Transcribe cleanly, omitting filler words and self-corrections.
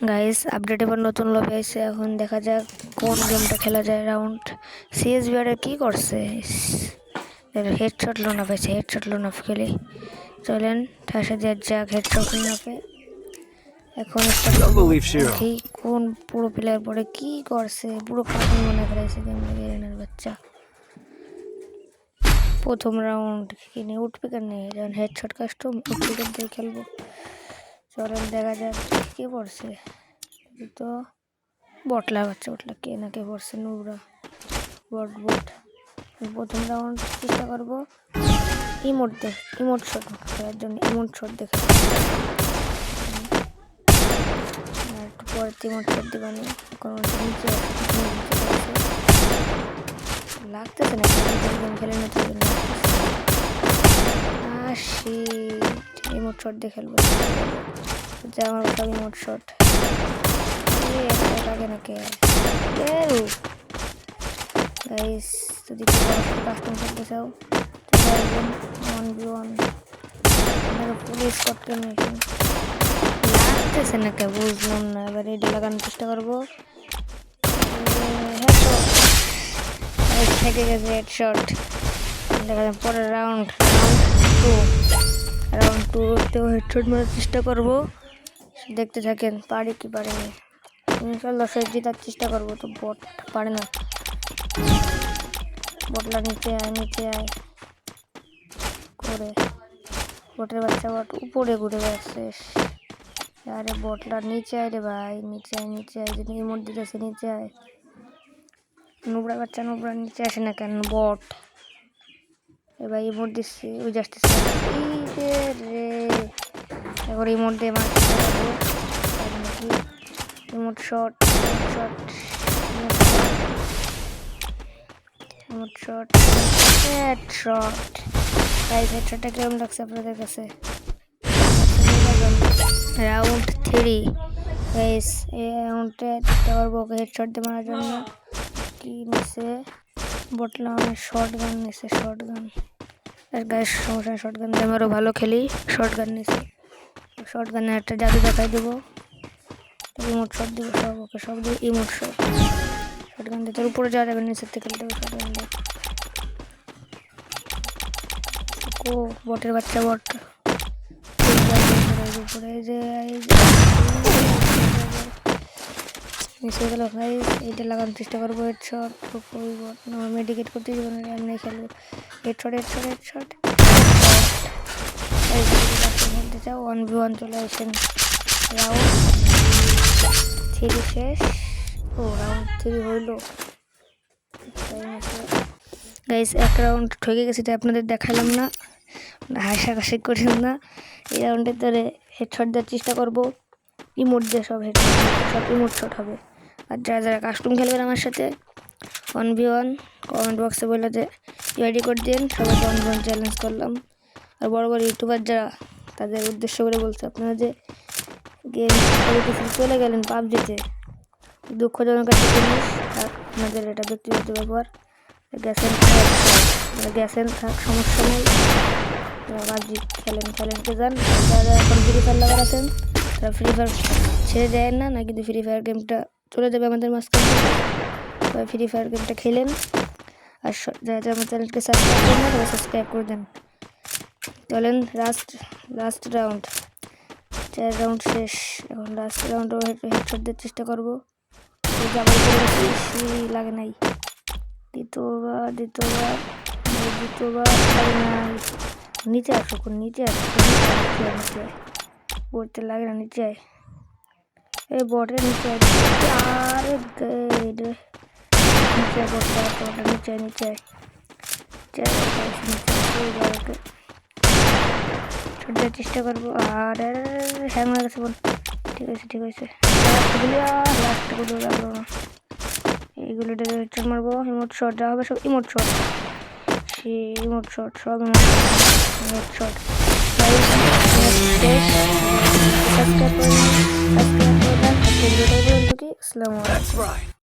Guys update এবার নতুন lobby আইছে। এখন দেখা যাক কোন গেমটা খেলা যায়। রাউন্ড সিএস বিআর কি করছে, হেডশট লোন আপ আছে, হেডশট লোন আপ খেলি। চলেন ঠাসা দিয়ে যাক হেডশট লোন আপে। এখন কি কোন পুরো প্লেয়ার পরে কি করছে, পুরো কার্টুন মনে করেছে গেম এরিনার বাচ্চা। প্রথম রাউন্ড কিনে উঠবে কেন, যখন হেডশট কাস্টম উঠবে কেন দিয়ে খেলবো। চলেন দেখা যাক কে পড়ছে। তো বটলা বাচ্চা উঠলা কে না কে পড়ছে, নুবরা বট বট। প্রথম রাউন্ড চেষ্টা করবো ইমোট শট খেলার জন্য, ইমোট শট দেখে একটু পরে ইমোট শট দিবানি। এখন নিচে লাগতেছে না গেম খেলে না, ইমোট শট দিয়ে খেলবো। যে আমার সব ইমোট শট লাগে নাকি গাইস। যদি কাস্টম খেলতে চাও পুলিশ করতে লাগতেছে না কে বুঝলাম না। এবার এটা লাগানোর চেষ্টা করবো। থেকে গেছে হেডশট। দেখা যায় পরের রাউন্ড টুতেও হেডশট মারার চেষ্টা করবো। দেখতে থাকেন পারি কি পারেনি। ইনশাল্লাহ সে জেতার চেষ্টা করবো। তো বট পারে না, বটলা নিচে আয় করে বটের বাচ্চা বট উপরে ঘুরে যাচ্ছে। আরে বটলা নিচে আয় রে ভাই, নিচে আয় যদি ইমোট দিতেছে নিচে আয়। নুবরা বাচ্চা নুবরা নিচে আসে না কেন, বট এবার ইমোট দিচ্ছে ওই যাচ্ছে রে। এখন ইমোট দিয়ে মারতে পারবো নাকি, ইমোট শট হেডশট। গাইস হেডশটটা কেমন লাগছে আপনাদের কাছে? রাউন্ড 3 গাইস, এই রাউন্ডে চেষ্টা করবো হেডশট দিয়ে মারার জন্য। কি নিছে বটলা, অনেক শর্ট গান নিছে, শর্ট গান। আর গাইস সমস্যা, শর্ট গান দিয়ে আমারও ভালো খেলি। শর্ট গান নিছে, শর্ট গানে একটা জাদু দেখাই দেবো। ইমোট শট দিব সব, ওকে সব দিব ইমোট শট। শর্ট গান দিয়ে তোর উপরে যাওয়া যাবে, নিচের থেকে খেলতে হবে শর্ট গান দিয়ে। ও বটের বাচ্চা বট উপরে যে মিশে গেল ভাই। এইটা লাগানোর চেষ্টা করবো হেডশট। ওই বট মেডিকেট করতে যাবো না, এমনি খেলবো। হেডশট খেলতে চাও 1v1 চলে আসেন। রাউন্ড 3 শেষ। ও রাউন্ড 3 হইলো গাইস। এক রাউন্ড ঠকে গেছি তাই আপনাদের দেখালাম না, হাসাহাসি করেন না। এই রাউন্ডে ধরে হেডশট দেওয়ার চেষ্টা করবো। ইমোট দিয়ে সব হেডশট, সব ইমোট শট হবে। আর যারা কাস্টম খেলবেন আমার সাথে 1v1 কমেন্ট বক্সে বলে যে ইউআইডি কোড দিন, সবাইকে 1v1 চ্যালেঞ্জ করলাম। আর বড় বড় ইউটিউবার যারা, তাদের উদ্দেশ্য করে বলছে, আপনারা যে গেম চলে গেলেন পাবজিতে, দুঃখজনক একটা জিনিস। আর আপনাদের এটা ব্যক্তিগত ব্যাপার। গেছেন থাক, সমস্যা নেই। পাবজি খেলেন কে যান। যারা এখন ফ্রি ফায়ার লাগার আছেন তারা ফ্রি ফায়ার ছেড়ে দেয় না, কিন্তু ফ্রি ফায়ার গেমটা চলে যাবে আমাদের মাঝখান থেকে। ফ্রি ফায়ার গেমটা খেলেন। আর যারা আমার চ্যানেলকে সাবস্ক্রাইব করেন না তারা সাবস্ক্রাইব করে দেন। চলেন লাস্ট রাউন্ড, 4 রাউন্ড শেষ। এখন লাস্ট রাউন্ডও হেডশট দেওয়ার চেষ্টা করবো। লাগে নাই, দ্বিতীয়বার লাগে নাই। নিচে আসো পড়তে লাগে না, নিচে আয়। এই বটের নিচে আরে নিচে বটটা নিচে চেষ্টা করবো। আর হ্যাং হয়ে গেছে বল। ঠিক আছে লাস্টগুলো লাগলো না। এইগুলো হেডশট মারবো। ইমোট শট যা হবে সব ইমোট শট, সব ইমোট শট। সাবস্ক্রাইব করে দেন। আসসালামু আলাইকুম।